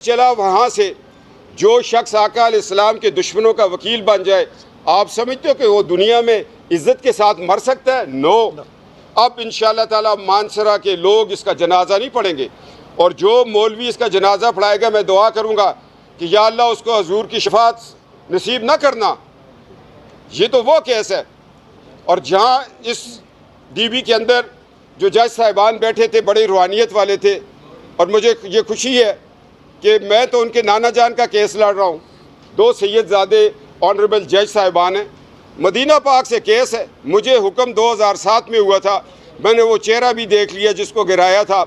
चला वहाँ से जो शख्स आका अलैहिस्सलाम के दुश्मनों का वकील बन जाए, आप समझते हो कि वो दुनिया में इज़्ज़त के साथ मर सकता है? नो। अब इंशाअल्लाह ताला मानसरा के लोग इसका जनाजा नहीं पढ़ेंगे, और जो मौलवी इसका जनाजा पढ़ाएगा मैं दुआ करूँगा कि या अल्लाह उसको हजूर की शफात नसीब ना करना। ये तो वो केस है। और जहाँ इस डीबी के अंदर जो जज साहिबान बैठे थे बड़े रूहानियत वाले थे, और मुझे ये खुशी है कि मैं तो उनके नाना जान का केस लड़ रहा हूँ। 2 सैयदजादे ऑनरेबल जज साहिबान हैं, मदीना पाक से केस है। मुझे हुक्म 2007 में हुआ था, मैंने वो चेहरा भी देख लिया जिसको गिराया था,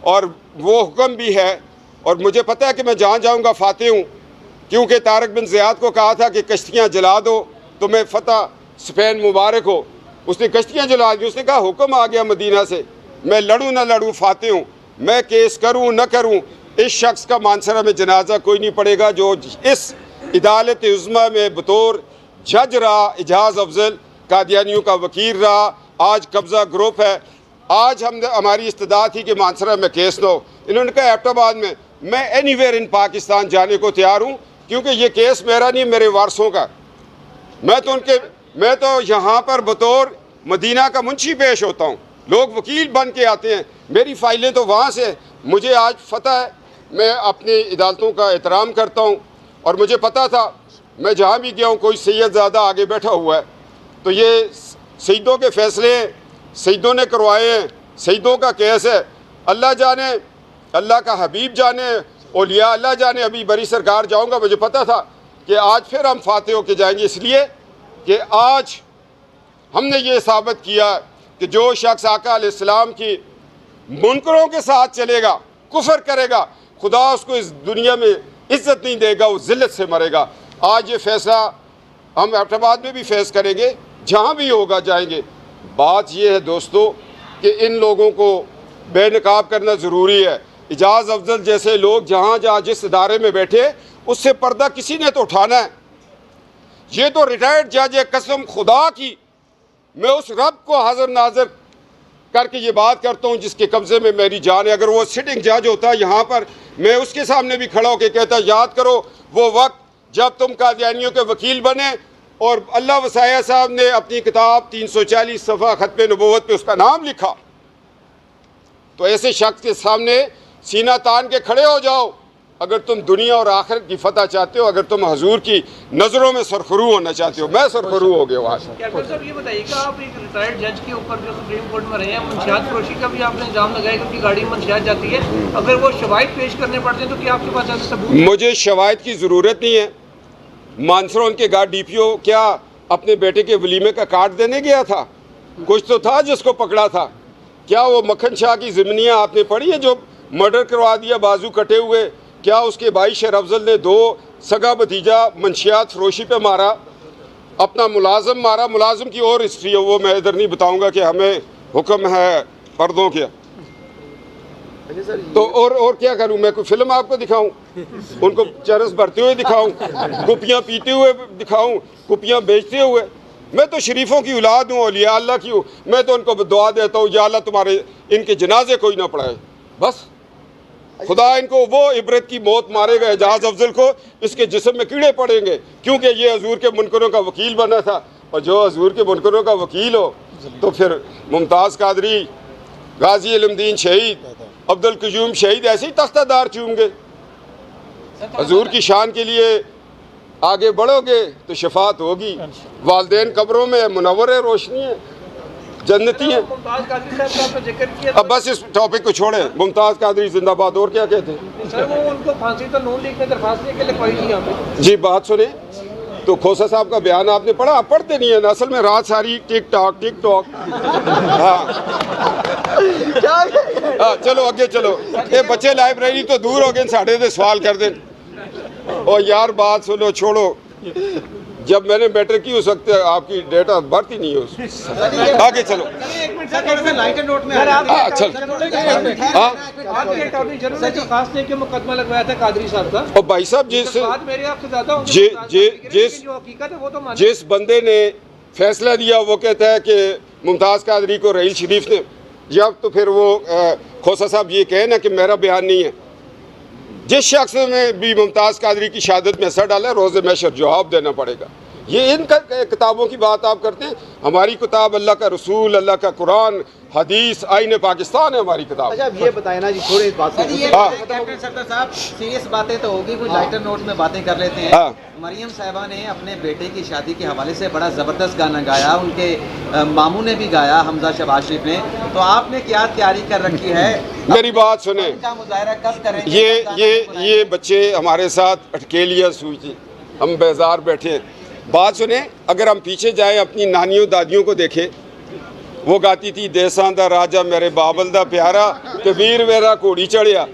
और वो हुक्म भी है। और मुझे पता है कि मैं जहाँ जाऊँगा फाते हूँ, क्योंकि तारक बिन ज़ियाद को कहा था कि कश्तियाँ जला दो तो मैं फ़तह स्पेन मुबारक हो। उसने कश्तियाँ जला दी। उसने कहा हुक्म आ गया मदीना से, मैं लड़ूँ ना लड़ूँ फाते हूँ, मैं केस करूँ न करूँ, इस शख्स का मानसरा में जनाजा कोई नहीं पड़ेगा जो इस अदालत उज़्मा में बतौर जज रहा, एजाज़ अफजल कादियानियों का वकील रहा। आज कब्ज़ा ग्रुप है। आज हमारी इस्तिदाद थी कि मानसरा में केस दो। इन्होंने कहा एबटाबाद में, मैं एनीवेयर इन पाकिस्तान जाने को तैयार हूँ, क्योंकि ये केस मेरा नहीं, मेरे वारसों का। मैं तो यहाँ पर बतौर मदीना का मुंशी पेश होता हूँ, लोग वकील बन के आते हैं, मेरी फ़ाइलें तो वहाँ से। मुझे आज पता है, मैं अपनी अदालतों का एहतराम करता हूँ, और मुझे पता था मैं जहाँ भी गया हूँ कोई सैयदजादा आगे बैठा हुआ है, तो ये सईदों के फ़ैसले सईदों ने करवाए हैं, सईदों का केस है। अल्लाह जाने, अल्लाह का हबीब जाने, औलिया अल्लाह जाने। अभी बरी सरकार जाऊँगा, मुझे पता था कि आज फिर हम फाते होके जाएंगे, इसलिए कि आज हमने ये साबित किया कि जो शख्स आका अलैहिस्सलाम की मुनकरों के साथ चलेगा, कुफर करेगा, खुदा उसको इस दुनिया में इज्जत नहीं देगा, वो ज़िल्लत से मरेगा। आज ये फ़ैसला हम एबटाबाद में भी फेस करेंगे, जहाँ भी होगा जाएंगे। बात ये है दोस्तों कि इन लोगों को बेनकाब करना ज़रूरी है। एजाज़ अफजल जैसे लोग जहाँ जहाँ जिस इदारे में बैठे, उससे पर्दा किसी ने तो उठाना है। ये तो रिटायर्ड जज है, कसम खुदा की मैं उस रब को हाजिर नाजिर करके ये बात करता हूँ जिसके कब्ज़े में मेरी जान है। अगर वो सिटिंग जज होता यहाँ पर, मैं उसके सामने भी खड़ा होकर कहता याद करो वो वक्त जब तुम कादियानियों के वकील बने, और अल्लाह वसाया साहब ने अपनी किताब 340 सफ़ा ख़त्म नबूवत पे उसका नाम लिखा। तो ऐसे शख्स के सामने सीना तान के खड़े हो जाओ अगर तुम दुनिया और आखिरत की फतह चाहते हो, अगर तुम हजूर की नज़रों में सरखरू होना चाहते हो। मैं सरखरू हो गया वहाँ से। साहब ये बताइएगा, आप एक रिटायर्ड जज के ऊपर जो सुप्रीम कोर्ट में रहे हैं, मंशियात फरोशी का भी आपने इल्ज़ाम लगाया कि उनकी गाड़ी में मंशियात जाती है, अगर वो शवाहिद पेश करने पड़ते हैं तो क्या आपके पास ऐसे सबूत? मुझे शवाहिद की ज़रूरत नहीं है। मानसरा उनके गार्ड DPO क्या अपने बेटे के वलीमे का कार्ड देने गया था? कुछ तो था जिसको पकड़ा था। क्या वो मक्खन शाह की ज़िमनियाँ आपने पढ़ी है जो मर्डर करवा दिया, बाजू कटे हुए? क्या उसके भाई शेर अफजल ने 2 सगा भतीजा मंशियात फरोशी पे मारा, अपना मुलाजिम मारा? मुलाजिम की और हिस्ट्री है, वो मैं इधर नहीं बताऊंगा कि हमें हुक्म है पर्दों के। तो और क्या करूं मैं? कोई फिल्म आपको दिखाऊं, उनको चरस भरते हुए दिखाऊं, कुपियाँ पीते हुए दिखाऊं, कुपियाँ बेचते हुए? मैं तो शरीफों की औलाद हूँ, औलिया अल्लाह की हूँ। मैं तो उनको दुआ देता हूँ या अल्लाह तुम्हारे इनके जनाजे कोई ना पढ़ाए, बस खुदा इनको वो इबरत की मौत मारेगा। एजाज़ अफजल को इसके जिस्म में कीड़े पड़ेंगे, क्योंकि ये हजूर के मुनकरों का वकील बना था। और जो हजूर के मुनकरों का वकील हो तो फिर मुमताज़ कादरी, गाजी इल्मुद्दीन शहीद, अब्दुल क़य्यूम शहीद ऐसे ही तख्तादार चूमेंगे। हजूर की शान के लिए आगे बढ़ोगे तो शफात होगी। वालदैन कब्रों में मुनव्वर है, रोशनी है, जन्नती है। अब बस इस टॉपिक को छोड़े। मुमताज़ कादरी जिंदाबाद। और क्या कहते हैं सर? वो उनको फांसी तो नून लीग में दरखास्त के लिखवाई थी यहाँ पे। जी बात सुने, तो खोसा साहब का बयान आपने पढ़ा? आप पढ़ते नहीं है ना, असल में रात सारी टिक टॉक। हाँ चलो आगे चलो। ये बच्चे लाइब्रेरी तो दूर हो गए, साढ़े से सवाल कर दें। और यार बात सुनो, छोड़ो। जब मैंने मैटर की हो सकते है आपकी डेट ऑफ बर्थ ही नहीं है उसमें। आगे चलो। मुकदमा लगवाया था कादरी साहब का, और भाई साहब जिस बंदे ने फैसला दिया वो कहता है कि मुमताज़ कादरी को रहील शरीफ ने, जब तो फिर वो खोसा साहब ये कहे ना कि मेरा बयान नहीं है, जिस शख्स में भी मुमताज़ कादरी की शहादत में असर डाला, रोज़े महशर जवाब देना पड़ेगा। ये इन किताबों की बात आप करते हैं। हमारी किताब अल्लाह का रसूल, अल्लाह का कुरान, हदीस, आईन पाकिस्तान है हमारी किताब। अच्छा, अब ये बताए ना जी, थोड़ी इस बात से कैप्टन सरदार साहब, सीरियस बातें तो होगी, कुछ लाइटर नोट में बातें कर लेते हैं। मरियम साहिबा ने अपने बेटे की शादी के हवाले से बड़ा ज़बरदस्त गाना गाया, उनके मामू ने भी गाया, हमजा शहबाज शरीफ ने। तो आपने क्या तैयारी कर रखी है? मेरी बात सुने, का मुजाहरा कब करेंगे? ये बच्चे हमारे साथ अटकेलियाँ सूझी थी, हम बेजार बैठे हैं। बात सुने, अगर हम पीछे जाएं अपनी नानियों दादियों को देखें, वो गाती थी देसां दा राजा मेरे बाबल दा प्यारा, कबीर मेरा घोड़ी चढ़िया।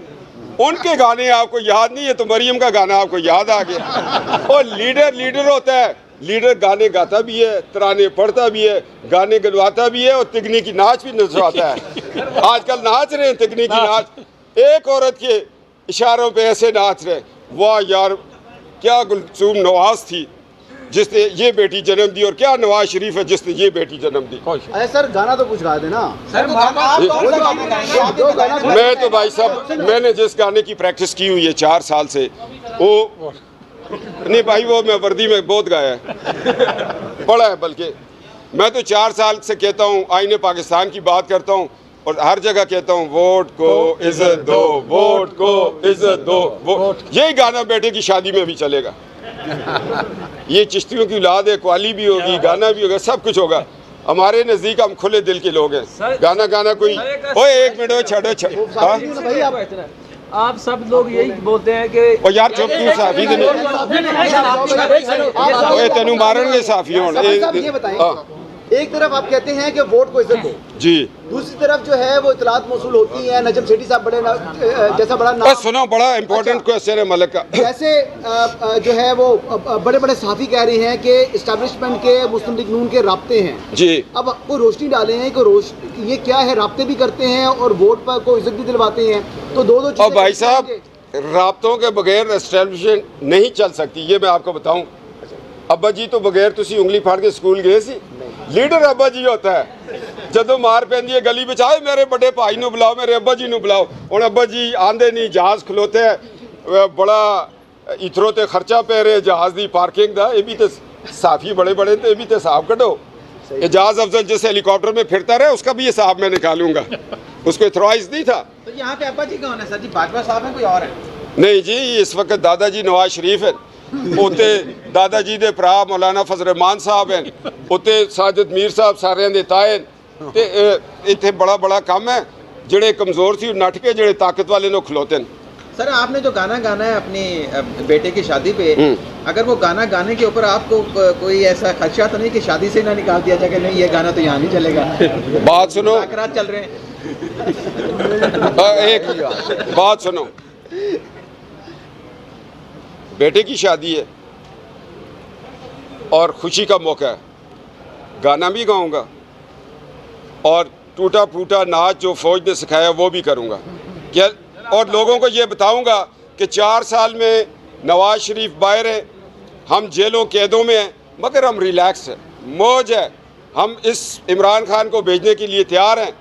उनके गाने आपको याद नहीं है तो मरियम का गाना आपको याद आ गया। और लीडर होता है, लीडर गाने गाता भी है, तराने पढ़ता भी है, गाने गलवाता भी है और तिगनी की नाच भी नचवाता है। आजकल नाच रहे हैं तिगनी की नाच, एक औरत के इशारों पे ऐसे नाच रहे। वाह यार, क्या गुलसूम नवाज थी जिसने ये बेटी जन्म दी, और क्या नवाज शरीफ है जिसने ये बेटी जन्म दी। अरे सर, गाना तो कुछ गा देना सर। मैं तो भाई साहब, मैंने जिस गाने की प्रैक्टिस की हुई है 4 साल से, वो नहीं भाई, वो मैं वर्दी में बहुत गाया है, पढ़ा है। बल्कि मैं तो 4 साल से कहता हूँ, आईने पाकिस्तान की बात करता हूँ और हर जगह कहता हूँ, वोट को इज्जत दो, वोट को इज्जत दो। वोट, यही गाना बेटे की शादी में भी चलेगा। ये चिश्तियों की औलाद है, क्वाली भी होगी, गाना भी होगा, सब कुछ होगा। हमारे नज़दीक हम खुले दिल के लोग हैं। गाना कोई, ओए एक मिनट छोड़ो, आप सब लोग यही बोलते हैं कि ओ यार चुप क्यों साफी तेनू मारनगे साफी होण। ये बताएं, एक तरफ आप कहते हैं कि वोट को इज्जत दो जी, दूसरी तरफ जो है वो इतलात मौसूल होती है, नजम सेठी साहब बड़े जैसा बड़ा नाम, सुनो, बड़ा इंपॉर्टेंट क्वेश्चन है मलिक का। जैसे जो है वो बड़े बड़े साफी कह रहे हैं कि इस्टेब्लिशमेंट के मुस्लिम लीग नून के राब्ते हैं जी। अब कोई रोशनी डाले हैं कि ये क्या है, राब्ते भी करते हैं और वोट पर को इज्जत भी दिलवाते हैं, तो दो चीजें। भाई साहब, राब्तों के बगैर एस्टेब्लिशमेंट नहीं चल सकती, ये मैं आपको बताऊं। अब्बा जी तो बगैर तुसी उंगली फाड़ के स्कूल गए सी, लीडर अब्बा जी होता है। जदों मार पैंदी है गली विच, आए मेरे बड़े भाई नूं बुलाओ, मेरे अब्बा जी नूं बुलाओ। हुण अब्बा जी आंदे नहीं, जहाज खलोते है, बड़ा इथरों ते खर्चा पै रहे जहाज की पार्किंग का। ये भी तो साफी बड़े बड़े, तो ये भी तो हिसाब कढो। एजाज अफजल जिस हेलीकॉप्टर में फिरता रहे उसका भी हिसाब मैं निकालूंगा, उसको इथराइज नहीं था। तो यहाँ पे अब्बा जी कौन है सर जी? बाजवा साहब हैं, कोई और है? नहीं जी, इस वक्त दादाजी नवाज शरीफ है, उत्ते दादाजी दे भरा मौलाना फजल रहमान साहब हैं, उत्ते साजिद मीर साहब सारिਆਂ ਦੇ ਤਾਏ ਤੇ ਇੱਥੇ बड़ा बड़ा काम है। ਜਿਹੜੇ कमज़ोर सी नट के, ਜਿਹੜੇ ताकत वाले नो खलोते हैं। सर, आपने जो गाना गाना है अपनी बेटे की शादी पे, अगर वो गाना गाने के ऊपर आपको कोई ऐसा खदशा तो नहीं कि शादी से ना निकाल दिया जाए कि नहीं ये गाना तो यहाँ नहीं चलेगा? बात सुनो, चल रहे हैं। एक बात सुनो, बेटे की शादी है और खुशी का मौका है, गाना भी गाऊंगा और टूटा फूटा नाच जो फौज ने सिखाया वो भी करूंगा क्या, और लोगों को ये बताऊंगा कि 4 साल में नवाज शरीफ बाहर है, हम जेलों कैदों में हैं, मगर हम रिलैक्स हैं, मौज है। हम इस इमरान खान को भेजने के लिए तैयार हैं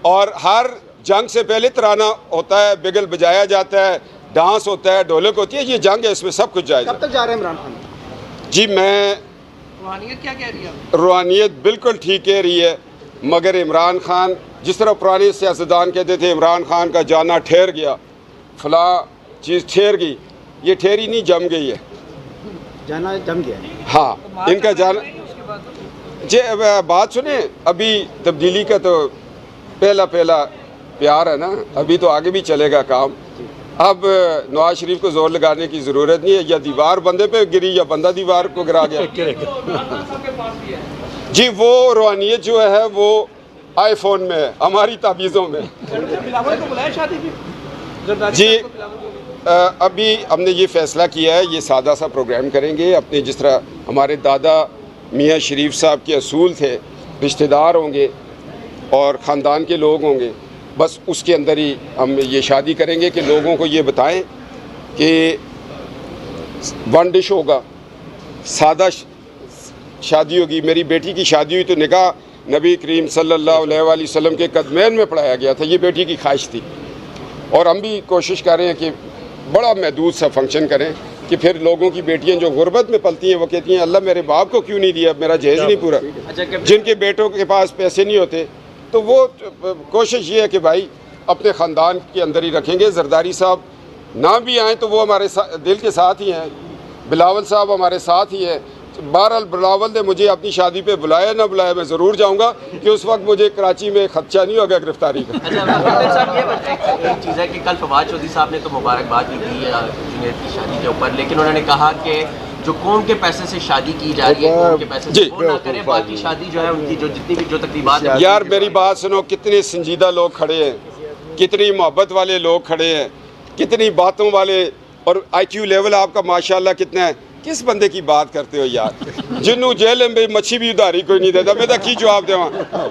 और हर जंग से पहले तराना होता है, बिगल बजाया जाता है, डांस होता है, ढोलक होती है, ये जंग है, इसमें सब कुछ जाएगा। कब तक जा रहे हैं इमरान खान जी? मैं रूहानियत क्या कह रही है? रूहानियत बिल्कुल ठीक कह रही है, मगर इमरान खान जिस तरह पुराने सियासतदान कहते थे इमरान खान का जाना ठहर गया, फला चीज़ ठहर गई, ये ठहरी नहीं, जम गई है, जाना जम गया। हाँ, इनका जाना जी। बात सुने, अभी तब्दीली का तो पहला प्यार है ना, अभी तो आगे भी चलेगा काम। अब नवाज शरीफ को जोर लगाने की ज़रूरत नहीं है, या दीवार बंदे पे गिरी या बंदा दीवार को गिरा गया। जी, वो रूहानियत जो है वो आईफोन में है, हमारी ताबीज़ों में। जी, अभी हमने ये फ़ैसला किया है, ये सादा सा प्रोग्राम करेंगे अपने, जिस तरह हमारे दादा मियाँ शरीफ साहब के असूल थे, रिश्तेदार होंगे और ख़ानदान के लोग होंगे, बस उसके अंदर ही हम ये शादी करेंगे कि लोगों को ये बताएं कि वन डिश होगा, सादा शादी होगी। मेरी बेटी की शादी हुई तो निकाह नबी करीम सल्लल्लाहु अलैहि वसल्लम के कदमैन में पढ़ाया गया था, ये बेटी की ख्वाहिश थी और हम भी कोशिश कर रहे हैं कि बड़ा महदूद सा फंक्शन करें कि फिर लोगों की बेटियां जो गुर्बत में पलती हैं वो कहती हैं अल्लाह मेरे बाप को क्यों नहीं दिया, मेरा जहेज नहीं पूरा। जिनके बेटों के पास पैसे नहीं होते तो वो कोशिश ये है कि भाई अपने ख़ानदान के अंदर ही रखेंगे। जरदारी साहब ना भी आएँ तो वो हमारे दिल के साथ ही हैं, बिलावल साहब हमारे साथ ही है। बहरहाल बिलावल ने मुझे अपनी शादी पे बुलाया ना बुलाया, मैं ज़रूर जाऊंगा कि उस वक्त मुझे कराची में खदशा नहीं होगा गिरफ्तारी का। अच्छा साहब, ये एक चीज़ है कि कल फवाद चौधरी साहब ने तो मुबारकबाद भी दी है जुनैद की शादी के ऊपर, लेकिन उन्होंने कहा कि जो कौम के पैसे से शादी की जा रही है, कौम के पैसे से वो ना करें, बाकी शादी जो है उनकी जो जितनी भी जो तकरीबात है। यार मेरी बात सुनो, कितने संजीदा लोग खड़े हैं, कितनी मोहब्बत वाले लोग खड़े हैं, कितनी बातों वाले, और IQ लेवल आपका माशाल्लाह कितना है। किस बंदे की बात करते हो यार, जिन्हों जेल में मच्छी भी उधारी कोई नहीं देता, मैं तो की जवाब देवा।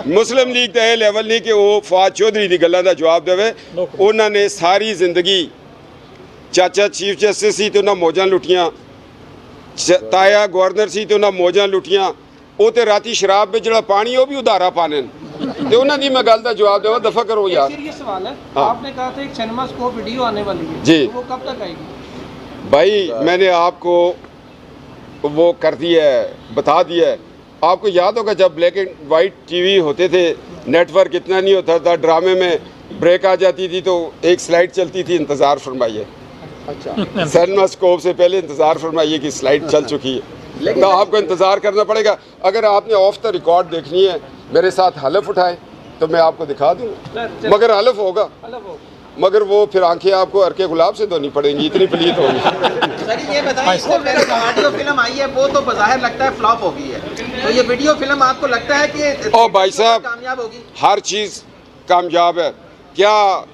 मुस्लिम लीग तो यह लेवल नहीं कि वो फवाद चौधरी की गल्लां दा जवाब देवे। उन्होंने सारी जिंदगी चाचा चीफ जस्टिस सी तो उन्हें मौजां लुटियां, ताया गवर्नर सी तो उन्हें मौजां लुटियां, वो तो राती शराब में जड़ा पानी वो भी उधारा पाने तो उन्होंने मैं गल का जवाब देवा। दफा करो यार। ये सवाल है, हाँ। आपने कहा था एक सिनेमा स्कोप वीडियो आने वाली है जी। तो वो कब तक आएगी? भाई मैंने आपको वो कर दिया है, बता दिया है। आपको याद होगा जब ब्लैक एंड वाइट टीवी होते थे, नेटवर्क इतना नहीं होता था, ड्रामे में ब्रेक आ जाती थी तो एक स्लाइड चलती थी, इंतज़ार फरमाइए। अच्छा सिनेमा स्कोप से पहले इंतज़ार फरमाइए कि स्लाइड चल चुकी है, तो आपको इंतज़ार करना पड़ेगा। अगर आपने ऑफ द रिकॉर्ड देखनी है, मेरे साथ हलफ उठाए तो मैं आपको दिखा दूँगा, मगर हलफ होगा, मगर वो फिर आंखें आपको अरके गुलाब से धोनी पड़ेंगी, इतनी पलीत होगी। सर ये बताइए, इससे पहले जो ऑडियो फिल्म आई है वो तो बज़ाहिर लगता है फ्लॉप हो गई है, तो ये वीडियो फिल्म आपको लगता है कि ओ भाई साहब, कामयाब होगी? हर चीज़ कामयाब है। क्या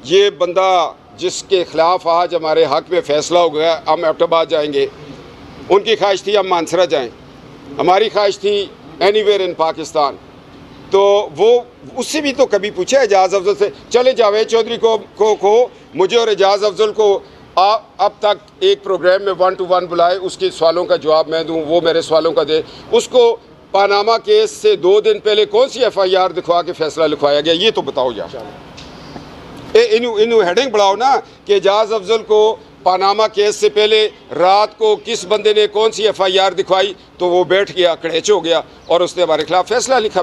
ये बंदा जिसके खिलाफ आज हमारे हक में फ़ैसला हो गया, हम एबटाबाद जाएंगे, उनकी ख्वाहिश थी हम मानसरा जाएं, हमारी ख्वाहिश थी एनीवेयर इन पाकिस्तान, तो वो उससे भी तो कभी पूछा एजाज़ अफजल से, चले जावेद चौधरी को मुझे और एजाज़ अफजल को अब तक एक प्रोग्राम में 1 to 1 बुलाए, उसके सवालों का जवाब मैं दूं, वो मेरे सवालों का दे। उसको पानामा केस से 2 दिन पहले कौन सी FIR दिखवा के फैसला लिखवाया गया, ये तो बताओ यार। इनू हेडिंग बढ़ाओ ना कि एजाज़ अफजल को पानामा केस से पहले रात को किस बंदे ने कौन सी FIR दिखवाई, तो वो बैठ गया, कड़ेच हो गया और उसने हमारे खिलाफ फैसला लिखा।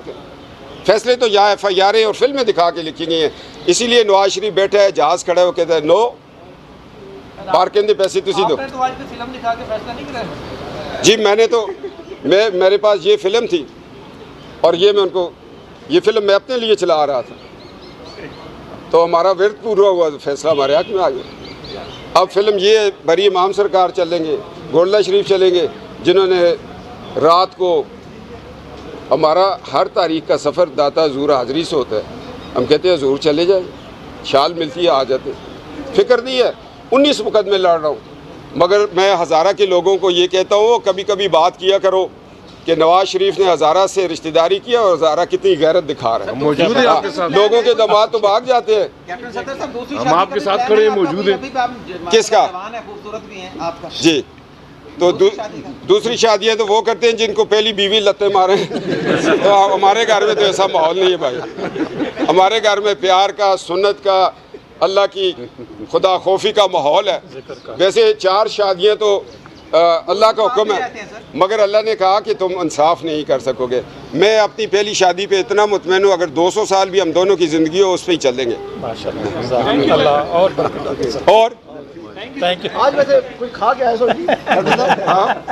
फैसले तो यहाँ FIR और फिल्में दिखा के लिखी गई हैं। इसीलिए नवाज शरीफ बैठा है, जहाज़ खड़ा हो कहता है नो पार्किंग के पैसे तुसी दो। आपने तो आज भी फिल्म दिखा के फैसला नहीं कराया? जी मैंने तो मेरे पास ये फिल्म थी और ये मैं उनको, ये फिल्म मैं अपने लिए चला रहा था, तो हमारा विरद पूरा हुआ, फैसला हमारे हक में आ गया। अब फिल्म ये बरी इमाम सरकार चलेंगे, गोल्डा शरीफ चलेंगे, जिन्होंने रात को हमारा हर तारीख का सफ़र दाता हजूर हाज़री से होता है, हम कहते हैं हजूर चले जाए, शाल मिलती है आ जाते। फ़िक्र नहीं है, 19 मुकदमे लड़ रहा हूँ, मगर मैं हज़ारा के लोगों को ये कहता हूँ कभी कभी बात किया करो कि नवाज शरीफ ने हज़ारा से रिश्तेदारी किया और हज़ारा कितनी गैरत दिखा रहा है। मौजूद है आपके साथ, लोगों के दामाद तो भाग जाते हैं। कैप्टन सत्तर साहब, दूसरी हम शादी आपके का भी साथ प्लान खड़े है हैं, आपका? मौजूद हैं। अभी भी आप किसका? जवान है, खूबसूरत भी हैं आपका। जी, तो दूसरी शादियाँ तो वो करते हैं जिनको पहली बीवी लत्ते मारे। तो हमारे घर में तो ऐसा माहौल नहीं है भाई, हमारे घर में प्यार का, सुन्नत का, अल्लाह की खुदा खौफी का माहौल है। वैसे 4 शादियाँ तो अल्लाह का हुक्म है, मगर अल्लाह ने कहा कि तुम इंसाफ नहीं कर सकोगे। मैं अपनी पहली शादी पे इतना मुतमैन हूँ, अगर 200 साल भी हम दोनों की ज़िंदगी हो उस पर ही चलेंगे। और आज वैसे कोई खा के आया सो जी? हाँ